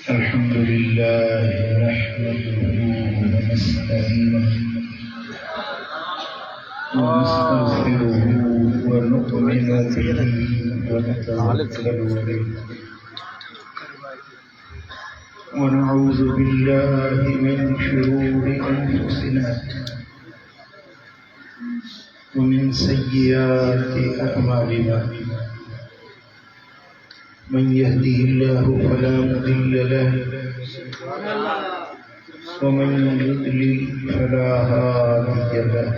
الحمد لله نحمده ونستعينه ونستغفره ونؤمن به ونتوكل عليه ونعوذ بالله من شرور أنفسنا ومن سيئات أعمالنا من يهده الله فلا مضل له ومن يضلل فلا هادي له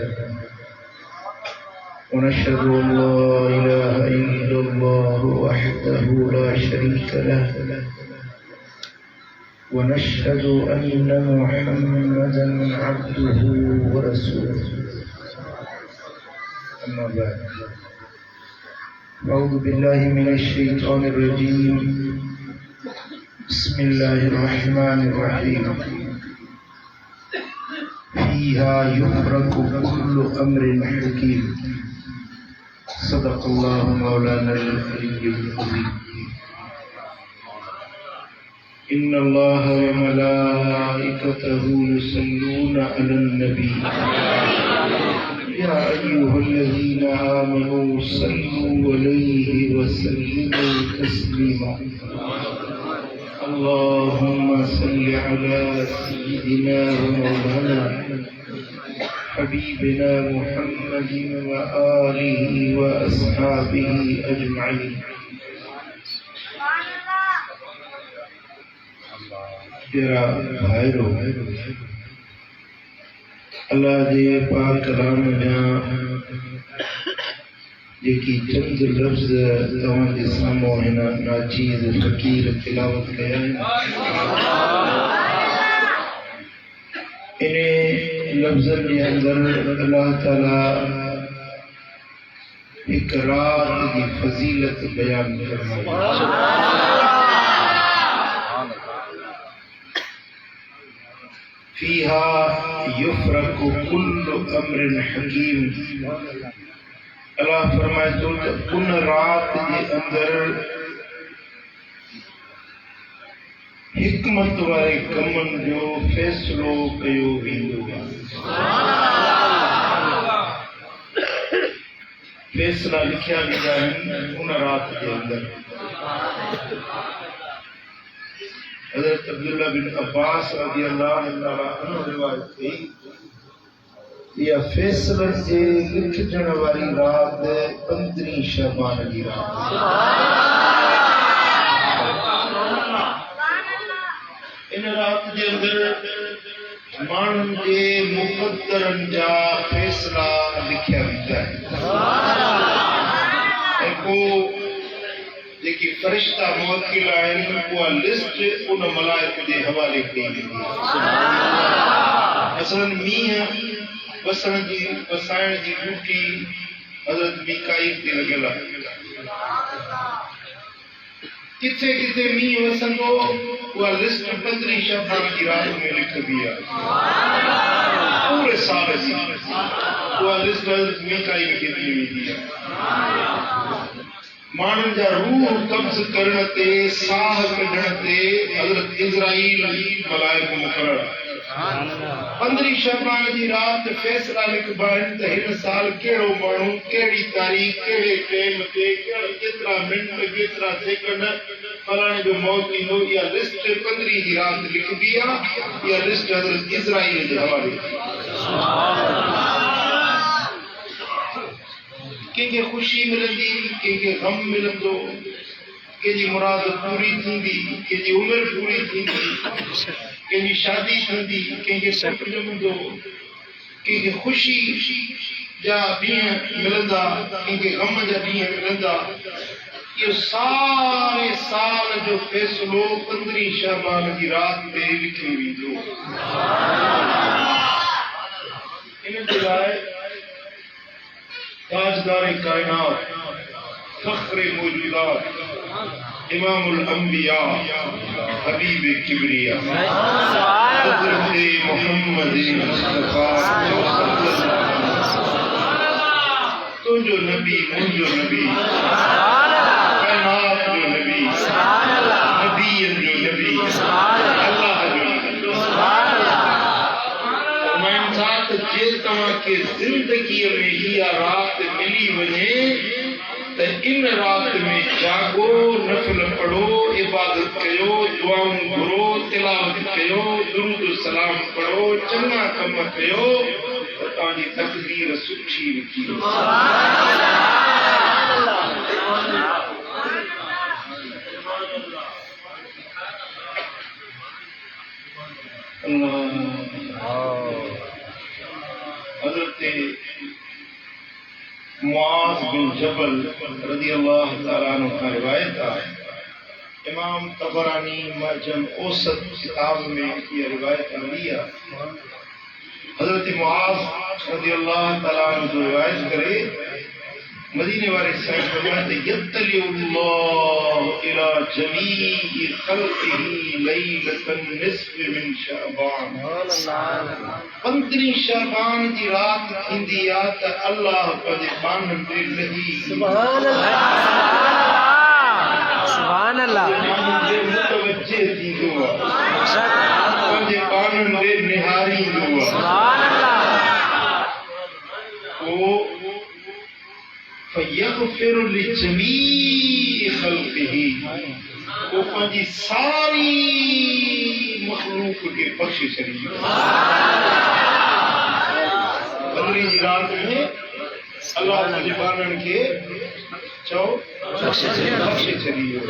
ونشهد أن لا إله إلا الله وحده لا شريك له ونشهد أن محمدا عبده ورسوله أما بعد أعوذ بالله من الشيطان الرجيم بسم الله الرحمن الرحيم فيها يفرق كل أمر حكيم صدق الله مولانا العلي العظيم إن الله وملائكته يصلون على النبي يا أيها الذين آمنوا صلوا عليه وسلموا تسليما اللهم صل على سيدنا ومولانا حبيبنا محمد وآله وأصحابه أجمعين तेरा भाईरो अल्लाह जे पाक कलाम में जेकी चंद लफ्ज़ तव्हां जे साम्हूं हिन नाचीज़ फ़क़ीर तिलावत कया आहिनि इन लफ्ज़नि जे अंदर अल्लाह ताला हिक रात जी फज़ीलत बयान फरमाई فيها يفرق كل أمر حكيم اللہ فرمائے تو ان رات کے اندر حکمت والے کمن جو فیصلو کیو ویندو فیصلہ لکھیا ویندا ہے ان رات کے اندر حضرت عبداللہ بن عباس رضی اللہ عنہ روایت کی یہ فیصلہ سے لکھجن والی رات 15 شعبان کی رات ان رات کے اندر مانن کے مقدرن جا فیصلہ لکھیا ویتا ہے کو जेकी फरिश्ता मुवक्किल आहिनि उहा लिस्ट उन मलाइक जे हवाले कई वेंदी मसलन मींहं वसाइण जी ड्यूटी हज़रत मीकाईल ते लॻियल आहे किथे किथे मींहुं वसंदो उहा लिस्ट 15 शअबान जी रात में लिखबी आहे पूरे साल जी उहा लिस्ट हज़रत मीकाईल खे ॾिनी वेंदी आहे मानन जा रूह कब्ज़ करण ते साह कढण ते हज़रत इज़राईल मलाइक मुक़रर 15 शअबान जी रात फैसला लिखबा आहिनि त हिन साल कहिड़ो माण्हू कहिड़ी तारीख़ कहिड़े टाइम ते केतिरा मिंट केतिरा सेकंड फलाणे जो मौत ईंदो इहा लिस्ट 15 जी रात लिखबी आहे इहा लिस्ट हज़रत इज़राईल जे हवाले कंहिंखे ख़ुशी मिलंदी कंहिंखे गम मिलंदो कंहिंजी मुराद पूरी थींदी, कंहिंजी उमिरि पूरी थींदी, कंहिंजी शादी थींदी, कंहिंखे पुटु ॼमंदो, कंहिंखे ख़ुशी जा ॾींहं मिलंदा, कंहिंखे ग़म जा ॾींहं मिलंदा। इहो सारे साल जो फ़ैसिलो 15 शाबान जी राति ते लिखी वेंदो। इन जे लाइ ताजदार कायनात, फ़ख्र मौजूदात, इमामुल अंबिया, हबीब किबरिया, हज़रत मोहम्मद मुस्तफ़ा तुझो नबी, मुझो नबी, कायनात जो नबी, नबीयन जो नबी, अल्लाह जो नबी। फरमाइनि था त जे तव्हांखे ज़िंदगीअ में इहा राति मिली वञे त इन राति में जागो, नफ़िल पढ़ो, इबादत कयो, दुआऊं घुरो, तिलावत कयो, दुरूद सलाम पढ़ो, चङा कम कयो त तव्हांजी तक़दीर सुठी लिखी हज़रत मुआज़ बिन जबल रज़ी अल्लाह तआला अन्हु का रिवायत है। इमाम तबरानी मअजम औसत किताब में ये रिवायत आई है। हज़रत मुआज़ रज़ी अल्लाह तआला अन्हु जो रिवायत करे, मदीने वाले साहब फरमाते यत्तलिउल्लाहु इला जमीई खल्क़िही लैलतन निस्फ़ मिन शाबान। 15 शाबान जी रात थींदी आ त अल्लाह पंहिंजे बाननि ते लही सुभान अल्लाह मुतवज्जे थींदो आहे, पंहिंजे बाननि ते निहारींदो आहे। सुभान अल्लाह। फयग़फ़िरु लिजमीइ ख़ल्क़िही, वो पंहिंजी सारी मख़लूक़ खे बख़्शे छॾींदो। 15 जी राति में अल्लाह पंहिंजे बाननि खे चओ बख़्शे छॾींदो।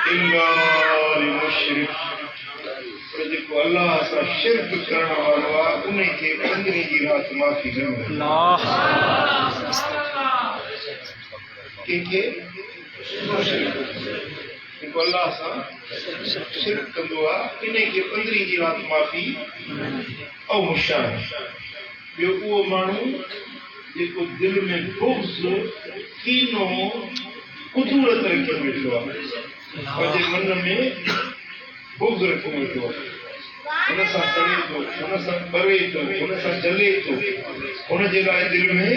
इल्ला लिमुशरिक, जेको अल्लाह सां शिरक करण वारो आहे उन खे 15 जी राति माफ़ी न मिलंदी। कंहिंखे जेको अल्लाह सां शिरक कंदो आहे इन खे 15 जी राति माफ़ी ऐं मुशाहिद। ॿियो उहो माण्हू जेको दिलि में बुग़्ज़, कीनो, कुदूरत रखी वेठो आहे, पंहिंजे मन में बुग़्ज़ रखी वेठो आहे, हुन सां सड़े थो, हुन सां ॿरे थो, हुन सां जले थो, हुन जे लाइ दिलि में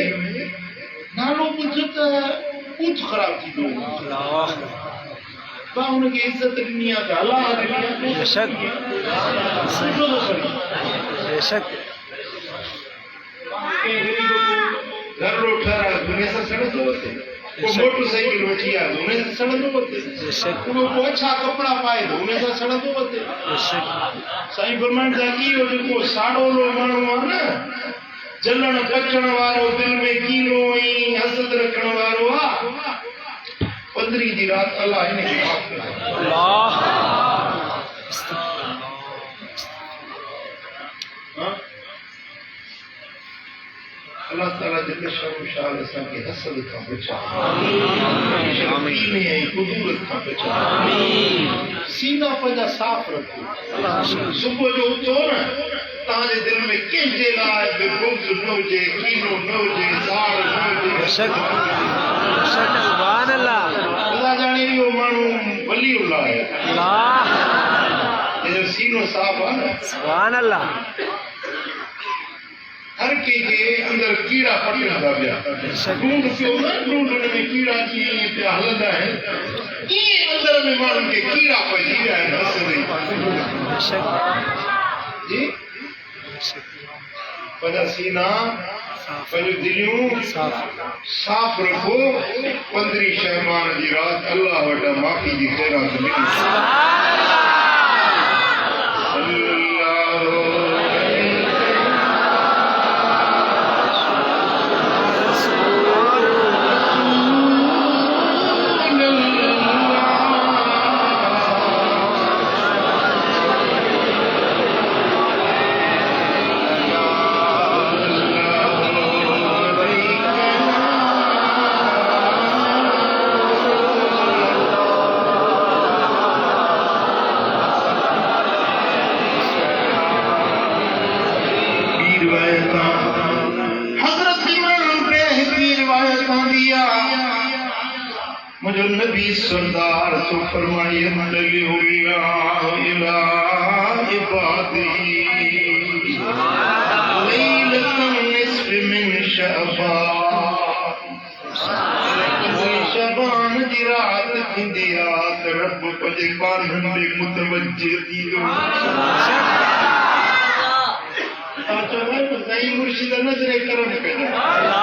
नालो ॿुध त पूछ ख़राब थींदो। मां हुनखे इज़त ॾिनी आहे त अलाह ॾिनी आहे, घर ठाराए हुन सां सड़ंदो वठे, मोटरसाइकिल वठी आयो हुन सां सड़ंदो वठे, अच्छा कपिड़ा पाए हुन सां सड़ंदो वठे। साईं फरमाइनि था इहो जेको साड़ोलो माण्हू आहे न, जलण पचण वारो, दिलि में कीनो ऐं हसद रखण वारो आहे, 15 जी राति अल्लाह हिन खे माफ़ कंदो। अल्लाह ताला जल्ल शान असांखे हसद खां बचाए, कीने ऐं कुदूरत खां बचाए, सीना पंहिंजा साफ़ रखो। सुबुह जो उथो न, तव्हांजे दिलि में कंहिंजे लाइ बि बुग़्ज़ न हुजे, कीनो न हुजे, साड़ न हुजे। सुभान अल्लाह। अल्लाह जाने इहो माण्हू वलीउल्लाह आहे, जंहिंजो सीनो साफ़ आहे न। सुभान अल्लाह। हर कंहिंखे अंदरि कीड़ा पटनि था पिया, ढूंढ पियो न, ढूंढ हुन में कीड़ा कीअं पिया हलंदा आहिनि, ईअं अंदरि में माण्हुनि खे कीड़ा पइजी विया आहिनि। जी पंहिंजा सीना, पंहिंजूं दिलियूं साफ़ रखो। 15 शाबान जी राति अल्लाह वटां माफ़ी जी ख़ैरात मिली। मुझे नबी सरदार तो फरमाए तलिहुल्लाह इला इबादी लैलतन निस्फ मिन शबान दी रात थींदी रात रब पंजे कानन दे मुतवज्जे थींदो नहीं मुर्शिद नजर करम कदा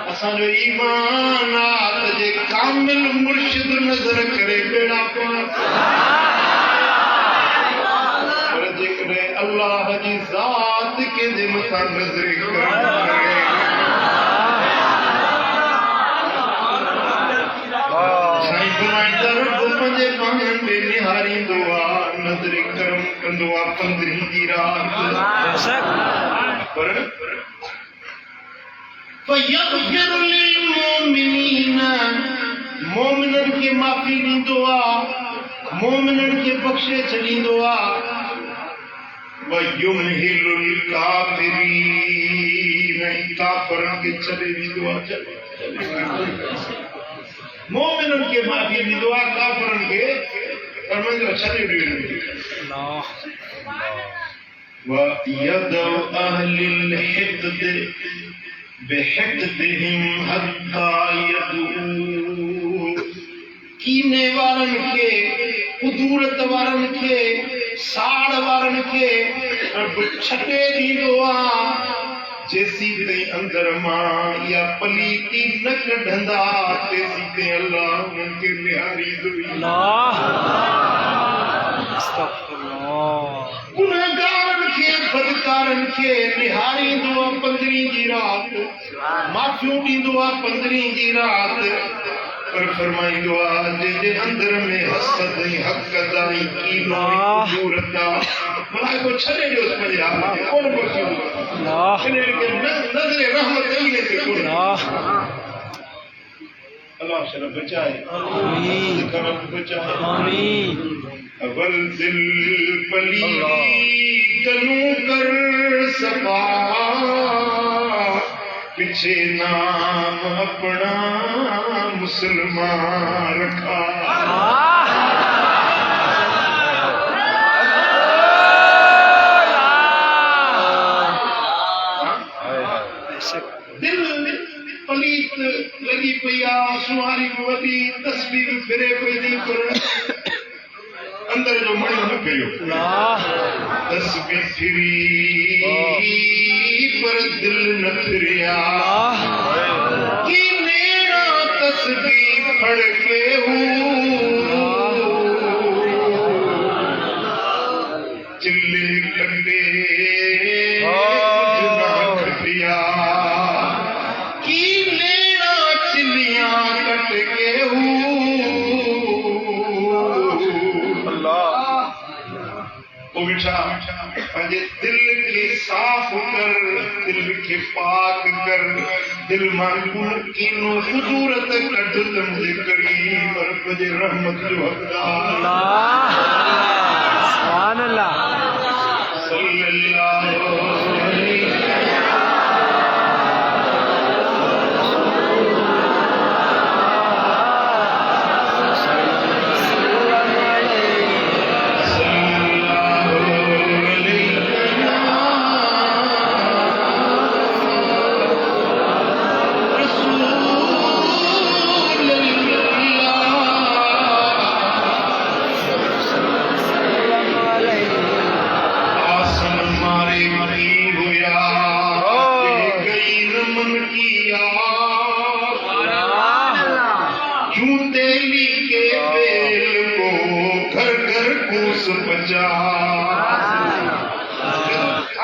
असांजो ईमान आत जे कामिल मुर्शिद नजर करे बेड़ा पार पर जेकॾहिं अल्लाह जी ज़ात कंहिंजे मथां नज़र करम करे साईं फरमाईंदा रब पंहिंजे पाणनि में निहारींदो आहे नज़र करम कंदो आहे 15 जी रात पर फयग़फिर लिलमुमिनीन मोमिनन खे माफ़ी ॾींदो आहे मोमिनन खे बख़्शे छॾींदो आहे वयुमहिलुल काफ़िरीन काफ़रन खे छॾे ॾींदो आहे मोमिनन खे माफ़ी ॾींदो आहे काफ़रन खे परमंदो छॾे ॾींदो वयदउ अहलिल हिक़्द बेहक़्दिहिम हत्ता यदू कीने वारन खे कुदूरत वारन खे साड़ वारन खे रब छॾे ॾींदो आहे जेसी ताईं अंदर मां या पलीती न कढंदा तेसी ताईं अल्लाह उन्हनि खे निहारींदो गुनहगारन खे बदकारन खे निहारींदो आहे 15 जी रात माफ़ियूं ॾींदो आहे 15 जी रात पर फरमाईंदो आहे जंहिंजे अंदर में हसद ऐं हक़त ऐं कीनो ऐं कुदूरत आहे मलाइको छॾे ॾियोसि पंहिंजे हाथ खे कोन बख़्शींदो नज़र रहमत ईने ते कोन अल्लाह शरफ बचाए आमीन करम बचाए आमीन अवल दिल पली तनु कर सफा पीछे नाम अपना मुसलमान रखा दिल पलीत लगी पई आहे सुहारी वॾी तस्वीर फिरे पई थी पर अंदर जो मणो न कयो तस्वीर फिरी पर दिल न फिरिया कि मेरा तस्वीर फड़ के चिल्ले कंडे कुछ ना घटिया कि मेरा चिल्लियां कट के पंहिंजे दिल खे साफ़ कर दिल खे पाक कर दिल मां कीनो कुदूरत कढ त मुंहिंजे करीम रब जे रहमत जो हक़दार सुभान अल्लाह सल्लल्लाहु अलैहि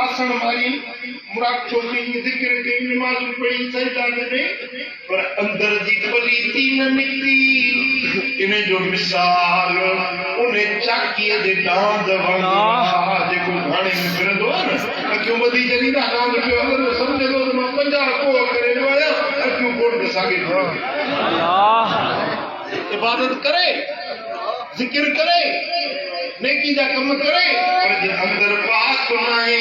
आसन मारी मुराद छोकरी जिक्र कई नमाज पढ़ी सजदा करे पर अंदर जी पलीती न निकली इने जो मिसाल उन्हें चाकीअ जे दांद वांगुरु जेको घाणे में फिरंदो आहे न अखियूं ॿधी जॾहिं दांद पियो हलंदो सम्झंदो त मां 50 कोह करे ॾियो आहियां अखियूं कोट साॻे इबादत करे जिक्र करे नेकी जा कम करे पर जे अंदर पाक नाहे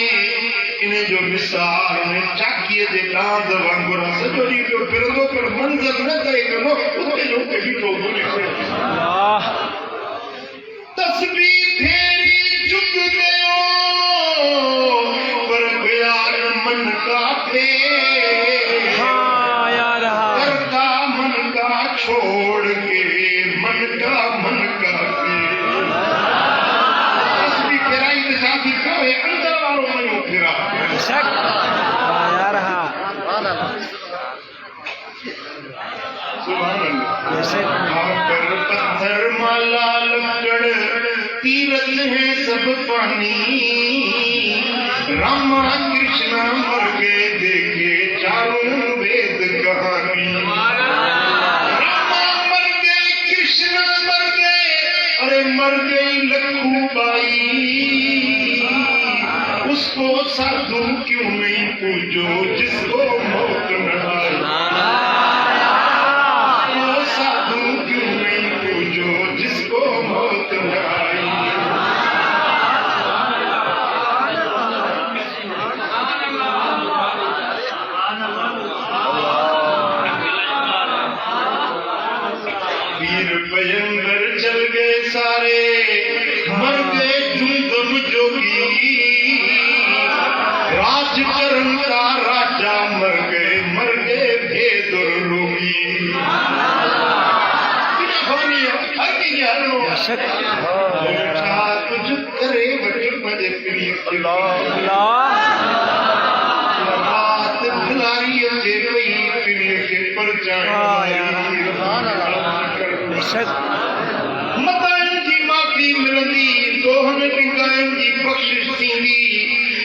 इन्हें जो मिसाल ने चाकिए दे दांत वांगुरा सजो डी पियो फिरंदो पर मंजर न करे कनो उते जो कभी तो बोले तस्वीर फेरी झुक गयो पर प्यार मन का थे करता मन का छोड़ के मन का थे तस्वीर फेराई तो साथी कहे अंदर वालों में फिरा पर पत्थर माला लकड़ तीरथ है सब पानी रामा कृष्णा मर गए देखे चारों वेद कहानी रामा मर गए कृष्णा मर गए अरे मर गई लखनऊबाई उसको साधु क्यों नहीं पूजो जिसको मौत न साधु क्यों नहीं पूजो जिसको मौत न आई वीर भयंकर चल गए सारे मर गए झुंझुम जोगी राजकरण का राजा मर गए भेद और रोगी कुछ करे बड़े प्रिय रात भुलाई के प्रिय के पर मतन की माफी मिलंदी दोहन टिकायन की बख्शिश थींदी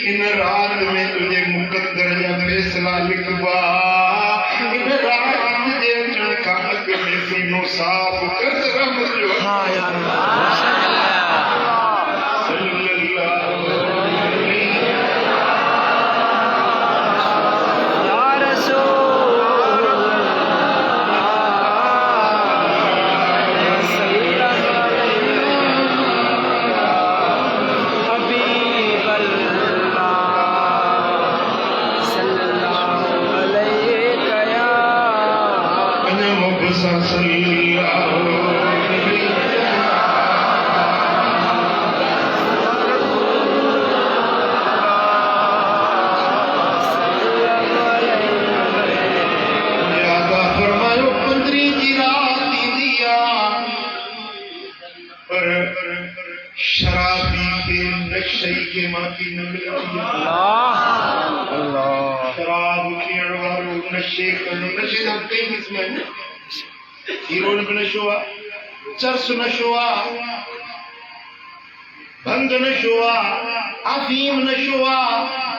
इन रात में तुझे मुकद्दर जा फैसला लिखवा इन रात जे अचण खां अॻु में सीनो साफ़ कर रहमत जो शराबी के नशे के माफी न मिलती शराब पीण वारो नशे करण नशे जा कई किस्म आहिनि हीरोइन बि नशो आहे चरस नशो आहे भंग नशो आहे अफीम नशो आहे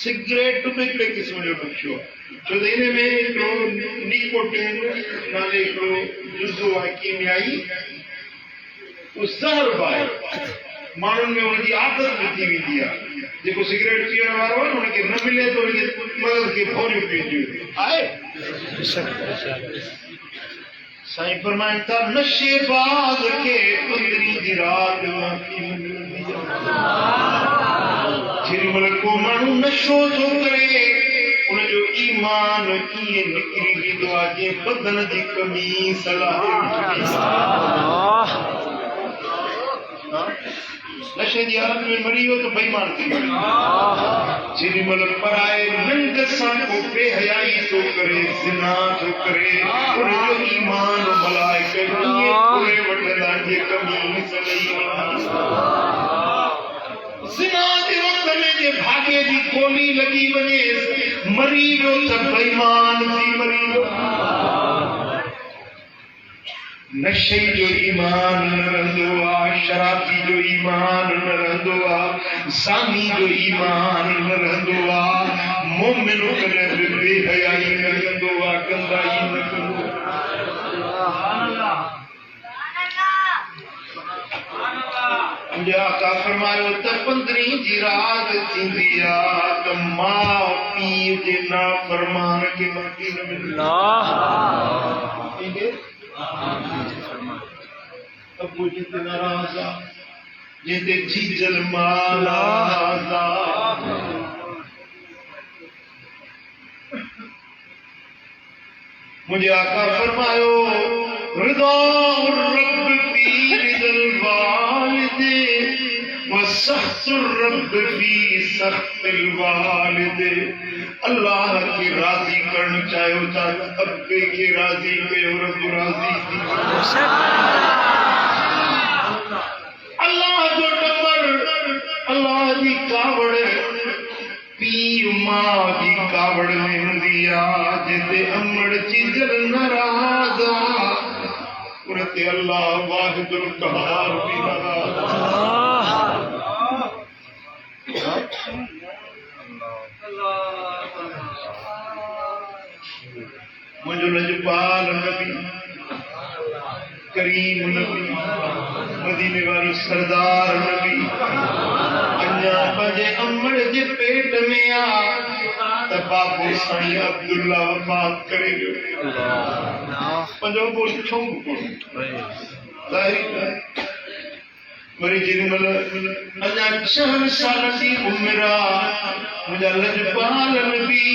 सिगरेट बि हिकिड़े क़िस्म जो नशो आहे छो त इन में हिकिड़ो निकोटिन नाले हिकिड़ो जुज़ो आहे कीमियाई वो ज़हर बाहे माण्हुनि में उनजी आदत बि थी वेंदी आहे जेको सिगरेट पीअण वारो आहे उनखे न मिले त उनखे मदद खे भौरियूं पीअंदियूं आहे साईं फरमाइनि था नशेबाज़ खे पंद्रहीं जी राति माफ़ी न मिलंदी आहे जेॾीमहिल को माण्हू नशो थो करे उनजो ईमान कीअं निकिरी वेंदो आहे जीअं बदन जी कमीज़ नशे जी हालत में मरी वियो त बेईमान थी वियो जेॾीमहिल पराए निंड सां को बेहयाई थो करे ज़िना थो करे उनजो ईमान मलाइक कीअं पूरे वठंदा जे कमीज़ ज़िना जे वक़्त में जे भाग्य जी गोली लॻी वञे मरी वियो त बेईमान थी मरी वियो नशे जो ईमान न रहंदो आहे शराबी जो ईमान न रहंदो आहे ज़ानी जो ईमान न रहंदो आहे मोमिन कॾहिं बि बेहयाई न कंदो आहे कंदाई न कंदो आका फरमायो त 15 जी रात थींदी आहे त माउ पीउ जे नाफ़रमान खे माफ़ी न मिलंदी अबू जिते नाराज़ आहे जिते जीजल माला मुझे आका फरमायो रिदा रब फी रिदल वालिदे व सख्तुर रब फी सख्तिल वालिदे। अल्लाह के राजी करना चाहे अब्बे के राजी पे रब राजी थी। अल्लाह जो टब्बर अल्लाह की कावड़ पीर मां की कावड़ में हुंदिया जिते अमड़ चीजल नाराजा उरते अल्लाह वाहिदुल कहार भी मुझे लजपाल नबी करीम नबी मदीने वाले सरदार नबी अन्या बजे अमड़ जे पेट में आ बाबू साईं अब्दुल्ला वफात करेंगे पंजो बोल छो मरी जिनमल अन्या 6 साल की उम्र मुझा लजपाल नबी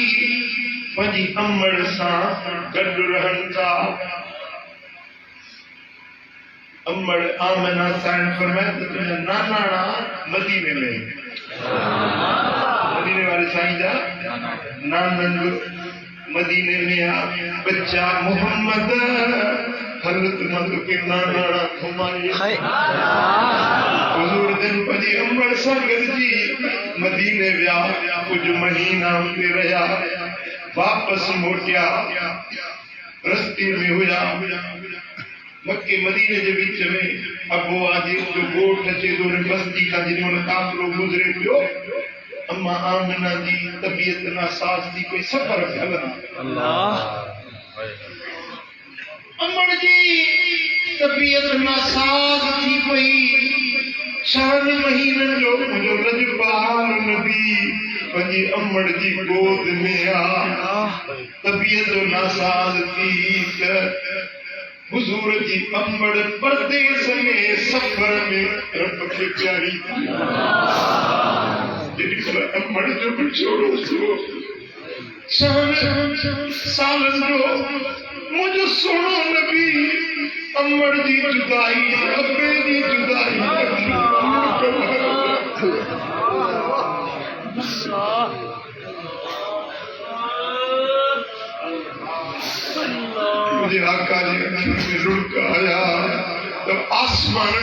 पंजी अमड़ सा गड रहन था। अम्मड़ आमना साइन फरमाया नाना मदीने में मदीने वाले साईं जा नानंद मदीने में आ बच्चा मोहम्मद हजरत मद के नाना घुमाए हुजूर दिन पजी अम्मड़ संगत जी मदीने व्या कुछ महीना में रहा वापस मोटिया रस्ते में हुआ मक्के मदीने के बीच में अबो आदि जो गोठ अचे तो बस्ती का जिन्होंने काफिलो गुजरे पियो अम्मा आमना जी तबीयत नासाज थी कोई सफर हलन अल्लाह अम्मा जी तबीयत नासाज थी कोई 4 महीने जो मुझो लजपाल नबी पंजी अम्मड़ जी गोद में आ तबीयत नासाज थी हुजूर जी अम्बड़ परदेस में सफर में रब के प्यारी अम्बड़ जो बिछोड़ो साल जो मुझे सुनो नबी अम्बड़ जी जुदाई अब्बे जी जुदाई मुझे आका जी में रुड़का आया तो आसमान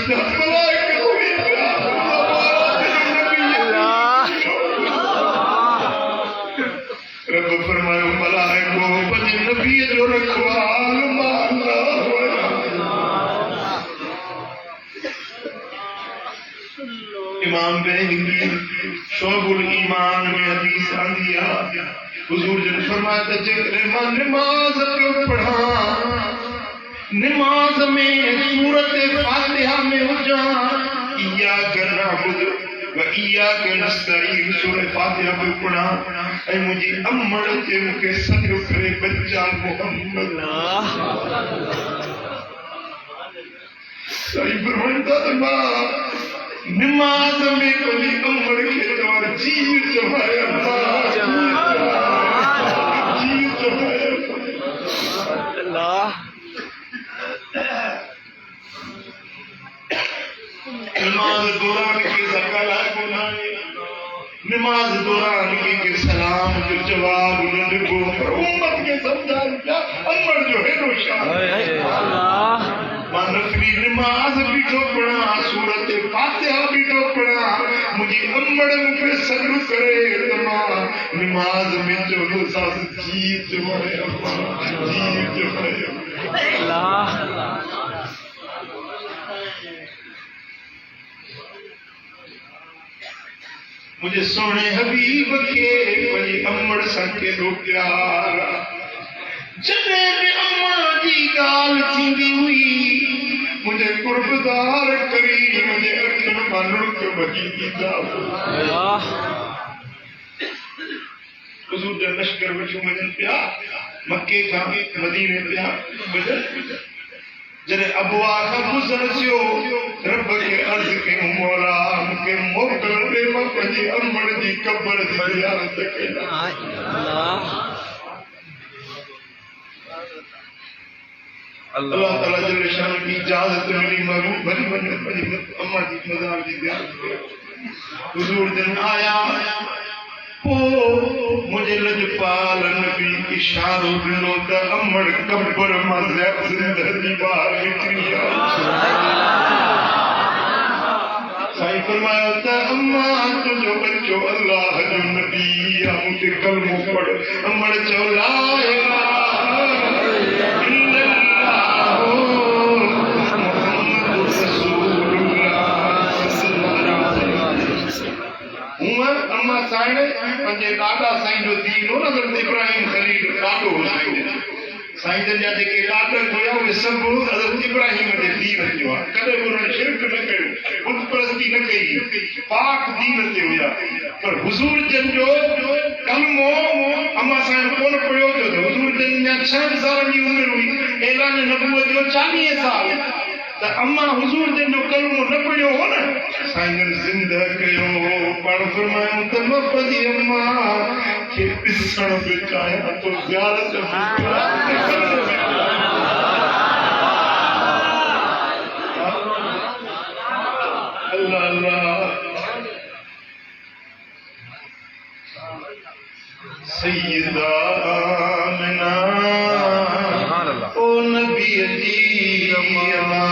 रब फरमायो मलाइको पंहिंजे नबीअ जो रखवाल माना इमाम बहनी शोबुल ईमान में हदीस आंदी है हुजूर जन फरमाया था जेकरे मां नमाज पियो पढ़ा नमाज में सूरत फातिहा में हुजा इया करना बुद व इया के नस्तईन सूरत फातिहा में पढ़ा ऐ मुझे अम्मड़ के मुके सजो करे बच्चा मोहम्मद सही फरमाता था नमाज में कोई अम्मड़ के द्वार जीव जमाया नमाज दौरान के सकला गुनाहे नमाज दौरान के सलाम जो जवाब उन्होंने को उम्मत के समझा क्या अमर जो है रोशा मानफरी नमाज भी तो पढ़ा सूरत फातिहा भी तो पढ़ा मुझे अम्मड़ मुझे सब्र करे तमाम नमाज में जो सास जीत जो है जीत जो है अल्लाह मुझे सोने हबीब के वही अम्मड़ संके दो प्यार जने में अम्मा जी गाल थींदी हुई मुझे कुर्बदार करी मुझे अखन मानुड़ के वही दीदा हुजूर दा लश्कर वठो मजन पिया मक्के का मदीने पिया बदल जने अबवा का गुजर थियो रब के अर्ज के मौला के मोकल दे मपजी अमड़ दी कब्र दी ज़ियारत कया अल्लाह ताला जल्ल शान की इजाजत मिली मरू भरी भरी अम्मा जी मज़ार दी ज़ियारत हुजूर दिन आया ओ मुझे लजपाल नबी इशारो दिलो त अमड़ कब्र मां ज़िंदगी बाहर निकली साईं फरमाया त अम्मा तुझो बच्चो अल्लाह जो नबी या मुझे कलमो पढ़ अमड़ चो ला इलाहा इल्लल्लाह मुहम्मद रसूलुल्लाह उमर अम्मा साईं पंजे दादा साईं जो दीन हो न इब्राहिम खलील ॾाढो साईं साईं जन जा जेके ॾाॾा हुया उहे सभु हज़रत इब्राहिम जे दीन जो आहे कॾहिं बि उन्हनि शिरक न कयो बुत परस्ती न कई पाक दीन ते हुया पर हुजूर जन जो कलमो अम्मा साईं कोन पढ़ियो थियो त हुजूर जन जा 6 साल जी उमिरि हुई ऐलान नबूवत जो 40 साल त अम्मा हुजूर जन जो कलमो न पढ़ियो हो न साईं जन ज़िंदा कयो पाण फरमायूं त मपदी अम्मा खे ॾिसण बि चाहियां तो ज़ियारत अल्लाह अल्लाह सैयदा आमिना ओ नबी जी अम्मा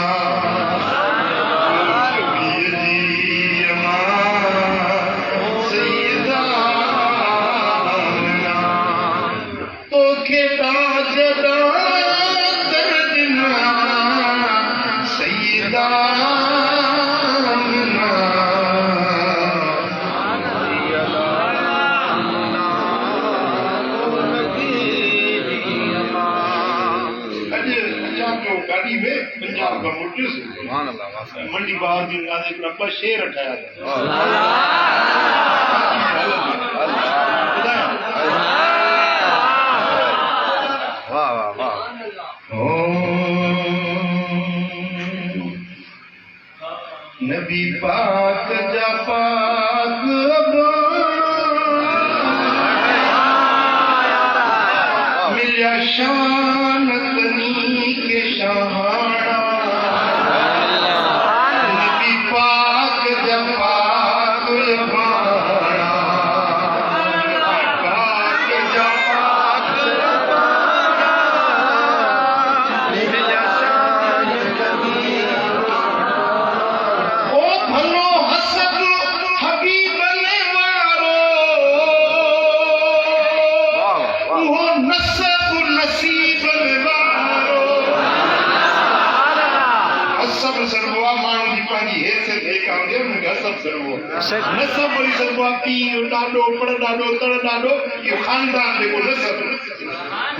मंडी बाहर भी आदे ब शेर ठाया वाह वाह वाह नबी पाक जा पाक मिलिया शान तनी के शहाना नसब वरी सरबो पीर ॾाढो पर ॾाढो तड़ ॾाढो इहो खानदान जेको नसब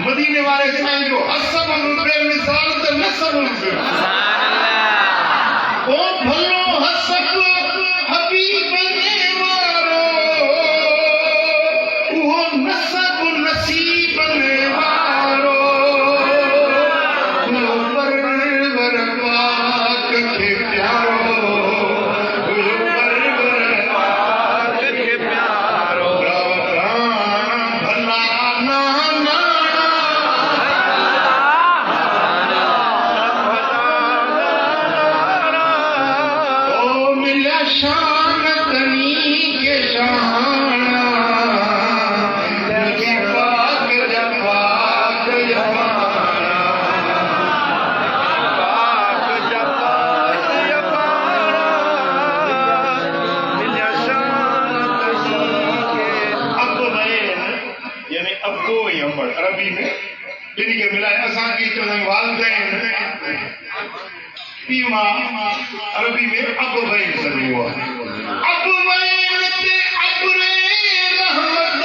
मदीने वारे साईं जो हसब बेमिसाल त नसब ओ भलो हसब हबीब ने वारो उहो नसब नसीब ने वारो उहो परवर पाक खे प्यारो अरबी में बिनी के मिलाए असांजी चवंदा वालदैन पीमा अरबी में अब वैन सजो अब वैन ते अबरे रहमत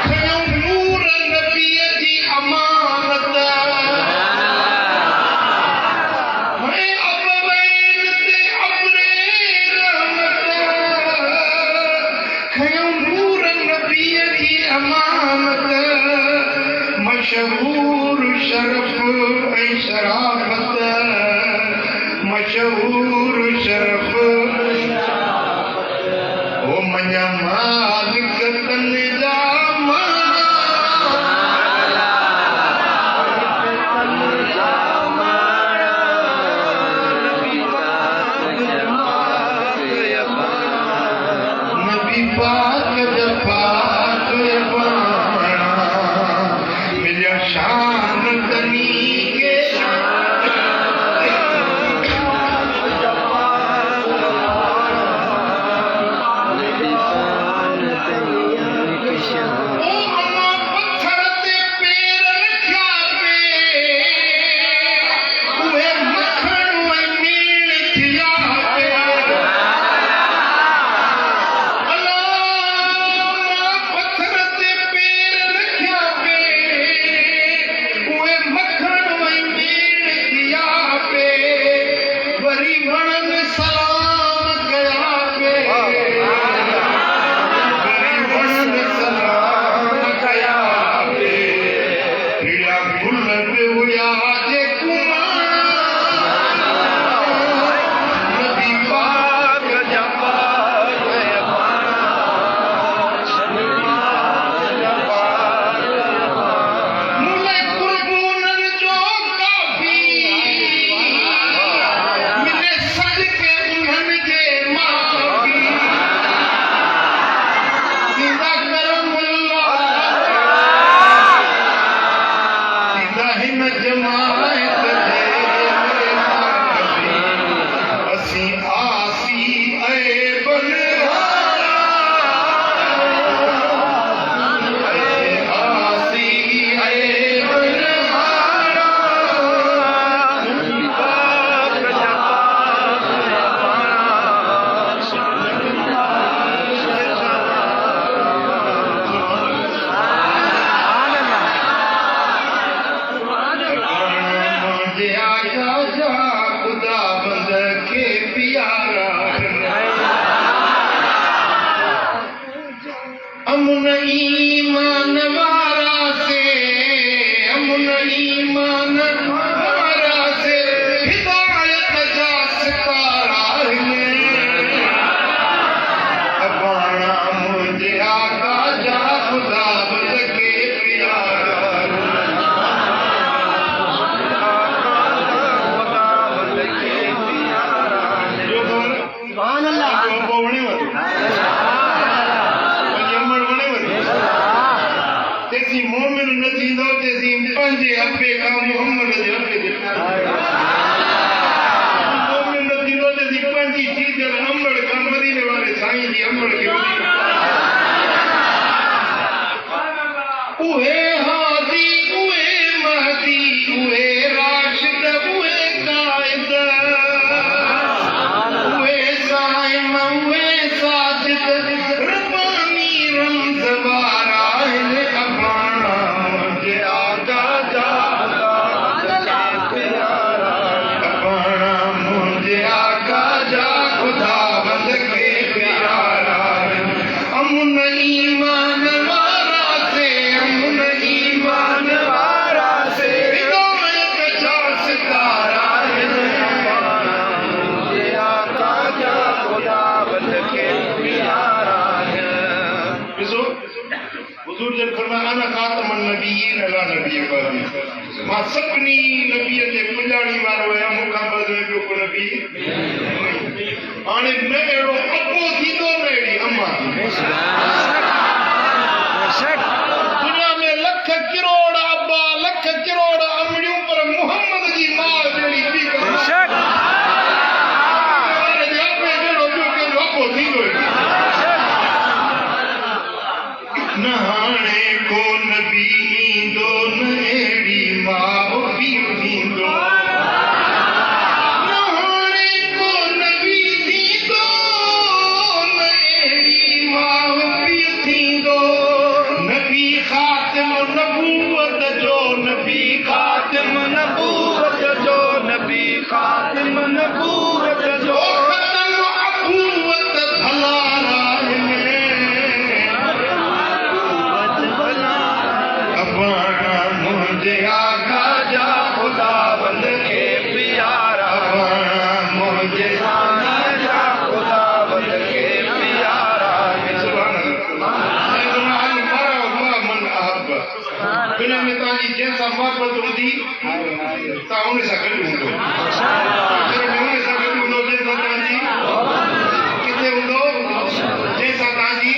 खयो नूर नबी जी अमानत मैं अब वैन ते अबरे रहमत खयो नूर नबी जी अमानत मशहूर शरफ ऐ शराफत शहूर शरफ ओ मञा मालिक तन जा दुनिया में लख करोड़ अब्बा लख करोड़ अमड़ियों पर मोहम्मद जी मां जड़ी थी नहाने को नबी दो नेड़ी मां भी दो नहाने को नबी दी दो नेड़ी मां भी थी ताउन सा गॾु हूंदो अगर में सा गॾु हूंदो जंहिंसां तव्हांजी किथे हूंदो जंहिंसां तव्हांजी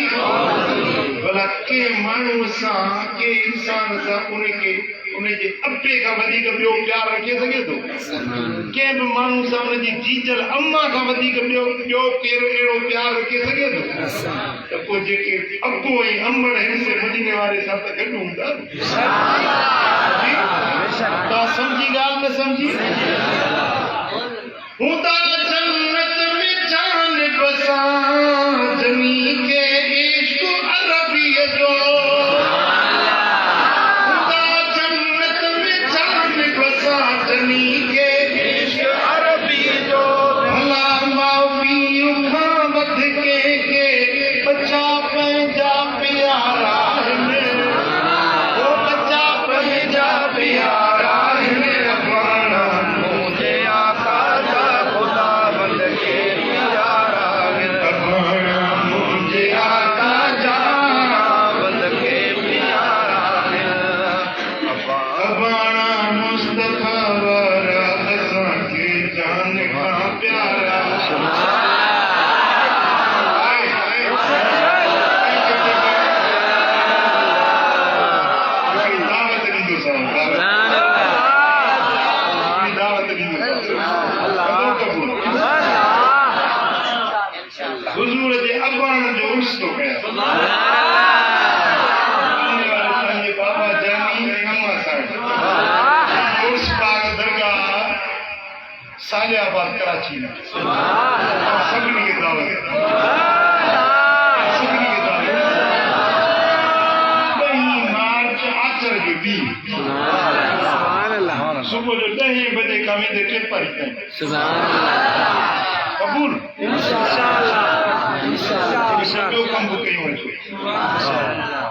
भला के माण्हू सां के इंसान सां उनखे उनजे अब्बे खां वधीक ॿियो प्यार रखे सघे थो कंहिं बि माण्हू सां उनजी जीजल अम्मा खां वधीक ॿियो केरु अहिड़ो प्यार रखे सघे थो त पोइ जेके अब्बो ऐं अम्मड़ हिस्से मदीने वारे सां त गॾु हूंदा तव्हां सम्झी ॻाल्हि न सम्झी हूंदा जन्नत में जान बसां जमी के इश्क अरबीअ जो हुजूर जे अबान जो उर्स तो कया बाबा जानी अम्मा साहिब उर्स पाक दरगाह सालियाबाद कराची में सभिनी खे दावत 2 मार्च आचर जो ॾींहुं सुबुह जो 10 बजे खां वेंदे 3 तारीख़ ताईं कबूल ॿियो कमु कयूं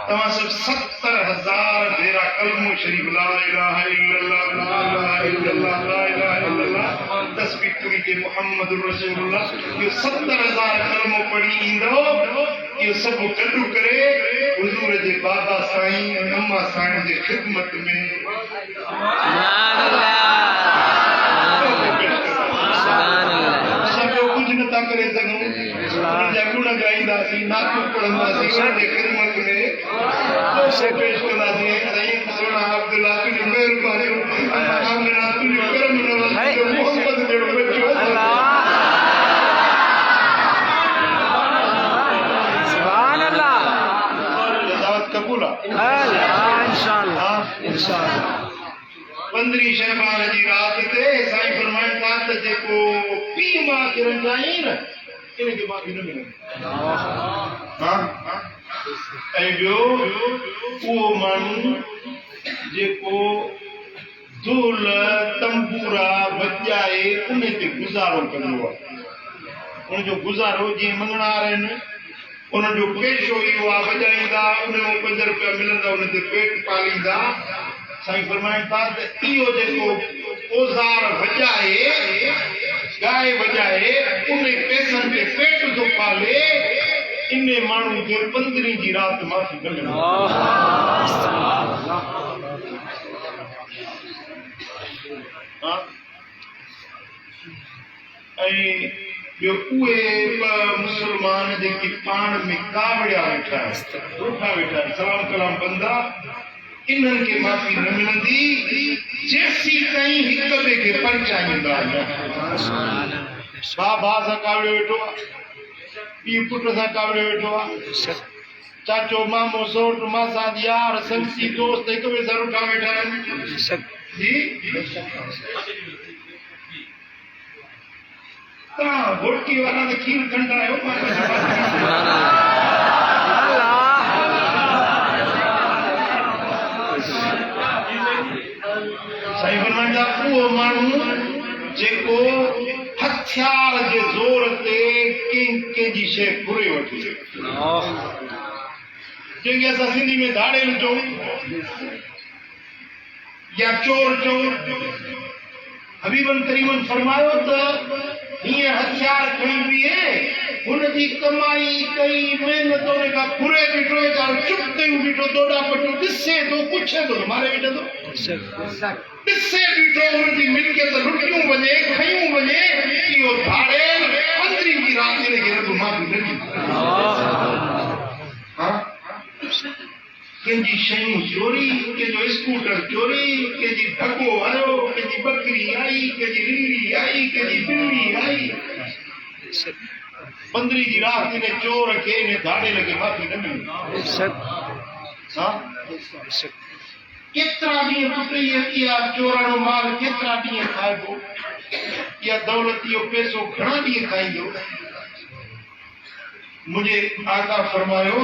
तव्हां सभु 70,000 भेरा कलमो शरीफ ला इलाहा इल्लल्लाह ला इलाहा इल्लल्लाह ला इलाहा इल्लल्लाह तस्बीह करी मुहम्मद रसूलुल्लाह इहो 70,000 कलमो पढ़ी ईंदो इहो सभु गॾु करे हुजूर जे बाबा साईं ऐं अम्मा साईं जे ख़िदमत में नथा करे सघूं उनजा गुण ॻाईंदासीं नातूं पढ़ंदासीं उनजे ख़िदमत में पेश कंदासीं साईं सोना अब्दुल्ला तुंहिंजी महिरबानी आमिना तुंहिंजो करम नवाज़ी मोहम्मद जहिड़ो बच्चो सुभान अल्लाह दावत कबूल आहे इंशाअल्लाह 15 शहबान जी रात ते साईं फरमाइनि था त जेको पीउ मां खे रंगाई न इनखे माफ़ी न मिलंदी ऐं ॿियो उहो माण्हू जेको धूल तंबूरा वॼाए उन ते गुज़ारो कंदो आहे उनजो गुज़ारो जीअं मंगणार आहिनि उनजो पेशो इहो आहे वॼाईंदा उन में 5 रुपया मिलंदा उन ते पेट पालींदा साईं फरमाइनि था त इहो जेको औज़ार वॼाए गाए वॼाए उन पैसनि ते पेट थो पाले इन माण्हू खे 15 जी राति माफ़ी न मिलंदी ऐं ॿियो उहे मुस्लमान जेके पाण में कावड़िया वेठा वेठा सलाम कलाम बंदा इन्हनि खे माफ़ी न मिलंदी जेसीं ताईं हिक ॿिए खे परचाईंदा भाउ सां कावड़ियो वेठो आहे पीउ पुट सां कावड़ियो वेठो आहे चाचो मामो सोट मासा यार संगती दोस्त हिक ॿिए सां रुठा वेठा आहिनि जी तव्हां घोटी वारा त खीर खंड आहियो साईं फरमाईंदा उहो माण्हू जेको हथियार जे ज़ोर ते कंहिंजी शइ घुरे वठी जंहिंखे असां सिंधी में धाड़ेल चऊं या चोर चऊं हबीबन करीमन फरमायो त हीअं हथियार खणी बीहे हुनजी कमाई कई महिनत उन खां घुरे बीठो चुप कयूं बीठो दोॾा पटू ॾिसे थो पुछे थो मारे बीठो ॾिसे ॾिठो हुनजी मिल्कियत लुटियूं वञे खयूं वञे इहो धाड़े 15 जी राति हिनखे रब माफ़ी न ॾींदो। कंहिंजी शयूं चोरी, कंहिंजो स्कूटर चोरी, कंहिंजी ढको आयो, कंहिंजी बकरी आई, कंहिंजी लिली आई, कंहिंजी बिल्ली आई। 15 जी राति हिन चोर खे हिन धाड़े लॻे माफ़ी न मिली। केतिरा ॾींहं पुटे इहा चोराणो माल केतिरा ॾींहं खाइबो, इहा दौलत इहो पैसो घणा ॾींहं खाईंदो। मुंहिंजे आका फरमायो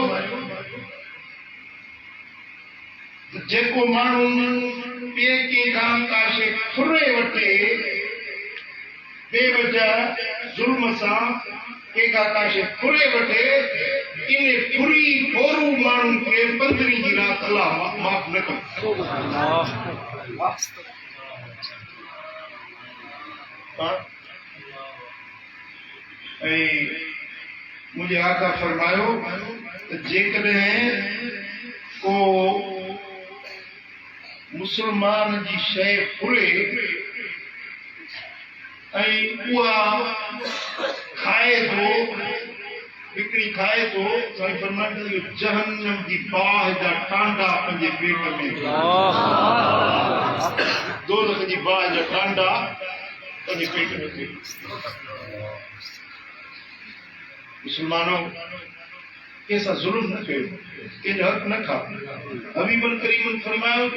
जेको माण्हू ॿिए कंहिंखां का शइ फुरे वठे बेवजह ज़ुल्म सां कंहिंखां का शइ फुरे वठे इन फुरी फोरू माण्हू खे 15 जी राति अलाह माफ़ न कंदो। ऐं मुंहिंजे आका फरमायो त जेकॾहिं को मुसलमान जी शइ फुरे ऐं उहा खाए थो विकिणी खाए थो साईं फरमाईंदा इहो जहन्नम जी बाहि जा टांडा पंहिंजे पेट में दोज़ख जी बाहि जा टांडा पंहिंजे पेट में। मुसलमानों कंहिंसां ज़ुल्म न कयो, कंहिंजो हक़ न खाओ। हबीबन करीमन फरमायो त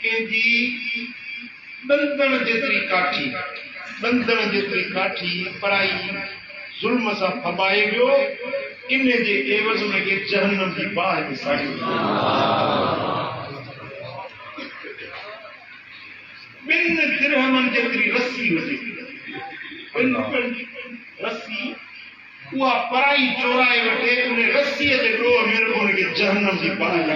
कंहिंजी ॾंदण जेतिरी काठी पराई ज़ुल्म सां फबाए वियो इन जे एवज़ हुनखे जहन्नम जी बाहि में साड़ियो। ॿिनि दिरहमनि जेतिरी रस्सी हुजे, रस्सी उहा पराई चोराए वठे उन रस्सीअ जे ॾोह में हुनखे जहन्नम जी बाहि लॻी।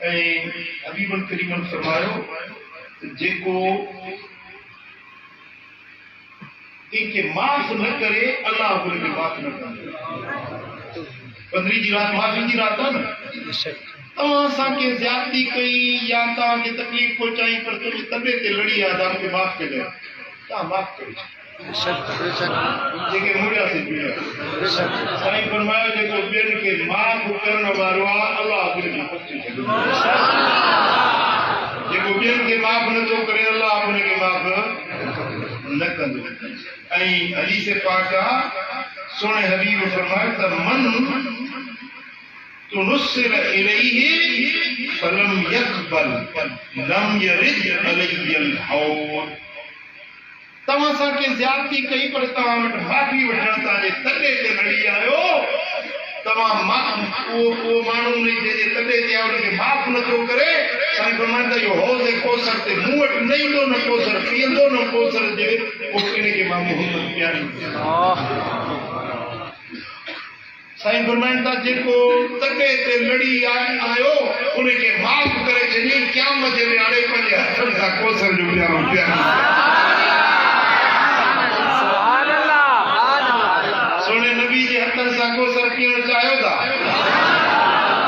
ऐं हबीबन करीमन फरमायो जेको कंहिंखे माफ़ न करे अलाह हुनखे माफ़ न कंदो। 15 जी राति माफ़ी जी राति आहे न। तव्हां असांखे ज़्यादती कई या तव्हांखे तकलीफ़ पहुचाई पर तुंहिंजे तबे ते लड़ी आहे तव्हांखे माफ़ कजे, तव्हां माफ़ कयो। जेके मुड़ियासीं साईं फरमायो जेको ॿियनि खे माफ़ करण वारो आहे अलाह हुनखे बख़्शे छॾींदो। जेको ॿियनि खे माफ़ नथो करे अलाह हुनखे माफ़ न कंदो। ऐं हदीस पाक आहे सोणे हबीब फरमायो त मन तुनुस्सिर इलैहि फलम यक़बल लम यरिद अलैहिल हौद। तव्हां असांखे ज़्यादती कई पर तव्हां वटि माफ़ी वठण तव्हांजे तॾे ते लड़ी आयो, तव्हां उहो माण्हू जंहिंजे तॾे ते आहे उनखे माफ़ नथो करे। साईं फरमाईंदा इहो हौज़ कौसर ते मूं वटि न ईंदो न कौसर पीअंदो न कौसर जे पोइ इनखे मां मोहम्मद प्यारी। साईं फरमाईंदा जेको तॾे ते लड़ी आयो उनखे माफ़ करे छॾी क़यामत जे विहाड़े पंहिंजे हथनि सां कौसर जो प्यारो प्यारो। सोने नबी जे हथनि सां कौसर पीअण चाहियो था?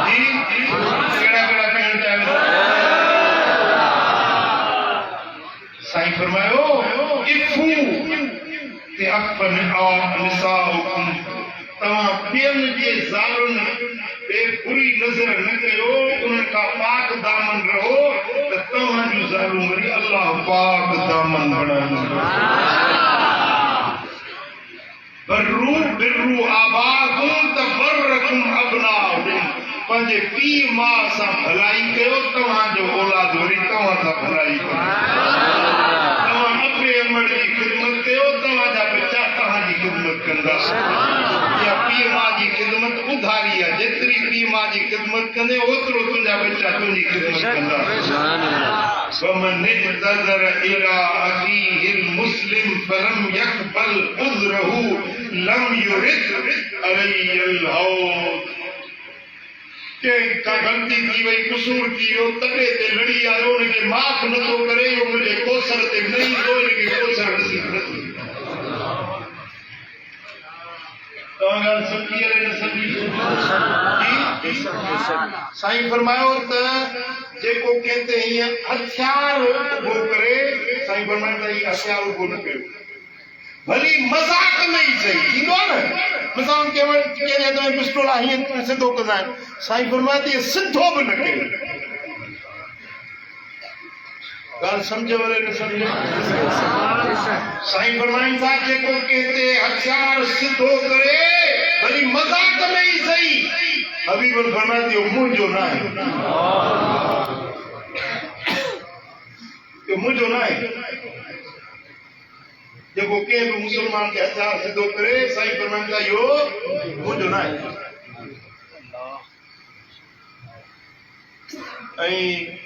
जी कहिड़ा कहिड़ा पीअण चाहियो था? साईं फरमायो इफ़ू ते अफ़न निसाउकुम, तव्हां ॿियनि जे ज़ालुनि ते बुरी नज़र न कयो, उन्हनि खां पाक दामन रहो त तव्हां जूं ज़ालूं वरी अलाह पाक दामन बणाईंदो। बर्रू बिर्रू आबाकुम तबर्रकुम अबनाहुम, पंहिंजे पीउ माउ सां भलाई कयो तव्हांजो औलाद वरी तव्हां सां भलाई कयो। तव्हां अबे अमड़ जी ख़िदमत कयो तव्हांजा बच्चा तव्हांजी ख़िदमत कंदा। या पीउ माउ जी ख़िदमत उधारी आहे, जेतिरी पीउ माउ जी ख़िदमत कंदे ओतिरो तुंहिंजा बच्चा तुंहिंजी ख़िदमत कंदा। वमन इअ्तज़र इला अखीहिल मुस्लिम फलम यक़बल उज़रहु लम युरिद अलैहिल हौद। का गलती थी वई कुसूर थी वियो तॾे ते लड़ी आयो उनखे माफ़ नथो करे इहो मुंहिंजे कौसर ते न ईंदो, इनखे कौसर नसीब न थींदो। साईं फरमायो त जेको कहते हैं हथियार उभो करे, साईं फरमायो त ये हथियार उभो न कयो, भली मजाक में ही सही थींदो न। मिसाल के कहने तो पिस्टल हीअं सिधो कंदा आहिनि, साईं फरमायो त ये सिधो बि न कयो। ॻाल्हि सम्झ वारे न सम्झ। साईं फरमाइनि था जेको कहते हथियार सिधो करे भली मजाक में ही सही, हबीब फरमाए थो मुंहिंजो न आहे, मुंहिंजो न आहे। जेको कंहिं बि मुसलमान खे हथियार सिधो करे, साईं फरमाइनि था इहो मुंहिंजो न आहे। ऐं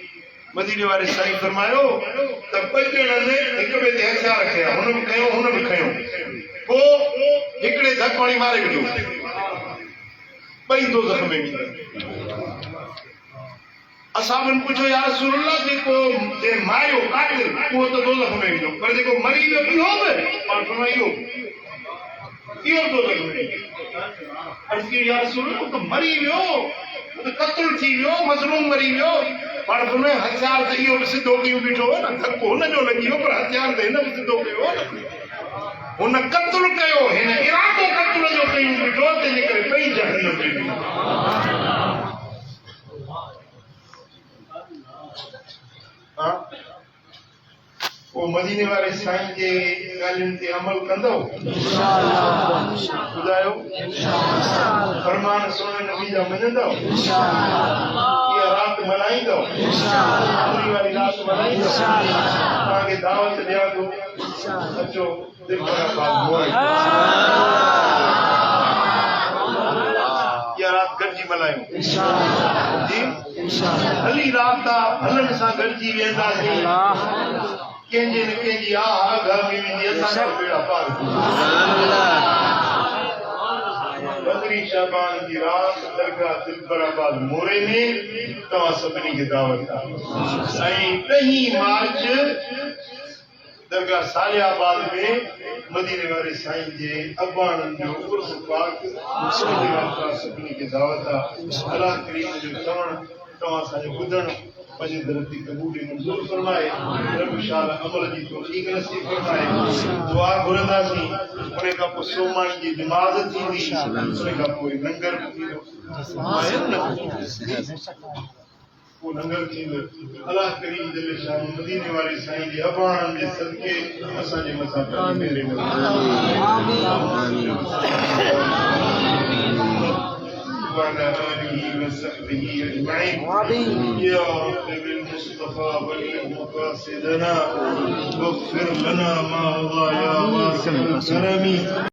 मदीने वारे साईं फरमायो त ॿ ॼणनि हिक ॿिए ते हथियार खया, हुन बि खयो हुन बि खयो, पोइ हिकिड़े धक हणी मारे विधो, ॿई दोज़ख में वेंदा। असाबनि पुछो या रसूल अल्लाह जेको मारियो कातिल उहो त दोज़ख में वेंदो, पर जेको मरी वियो इहो बि? पाण फरमायो इहो दोज़ख में वेंदो। अर्ज़ कई या रसूल अल्लाह त मरी वियो, त क़त्ल थी वियो, मज़लूम मरी वियो। पाण फरमायो हथियार त इहो बि सिधो कयूं बीठो हो न, धको हुनजो लॻी वियो, पर हथियार त हिन बि सिधो कयो हो न। हुन क़त्ल कयो, हिन इरादो क़त्ल जो कयूं बीठो, तंहिंजे करे ॿई जहन्नम में वेंदा। वो मदीने वाले साईं जे ॻाल्हियुनि ते अमल कंदो? ॿुधायो, फरमान सोने नबी जा मञंदो? इहा राति मल्हाईंदो? पूरी वारी राति मल्हाईंदो? तव्हांखे दावत ॾियां थो, अचो इहा राति गॾिजी मल्हायूं जी। हली राति आहे, हलण सां गॾिजी वेंदासीं, कंहिंजे न कंहिंजी आह घर में वेंदी, असांजा बेड़ा पार। 15 शाबान जी राति दरगाह दिलबराबाद मोरे में तव्हां सभिनी खे दावत आहे। ऐं 10 मार्च दरगाह सालियाबाद में मदीने वारे साईं जे अबाणनि जो उर्स पाक, सभिनी खे दावत आहे। अल्लाह करीम जो चवण तव्हां असांजो ॿुधण पंहिंजी तरफ़ी क़बूल मंज़ूर फरमाए, रब शाला अमल जी तौफ़ीक़ नसीब फरमाए। दुआ घुरंदासीं, उन खां पोइ सोमाणी जी नमाज़ थींदी, उन खां पोइ लंगर थींदो, वो लंगर थींदो। अल्लाह करीम जल शान मदीने वाले साईं जे अबाणनि जे सदके असांजे मथां पंहिंजी मेहर وعلى آله وصحبه أجمعين يا رب بالمصطفى بلغ مقاصدنا واغفر لنا ما مضى يا واسع الكرم.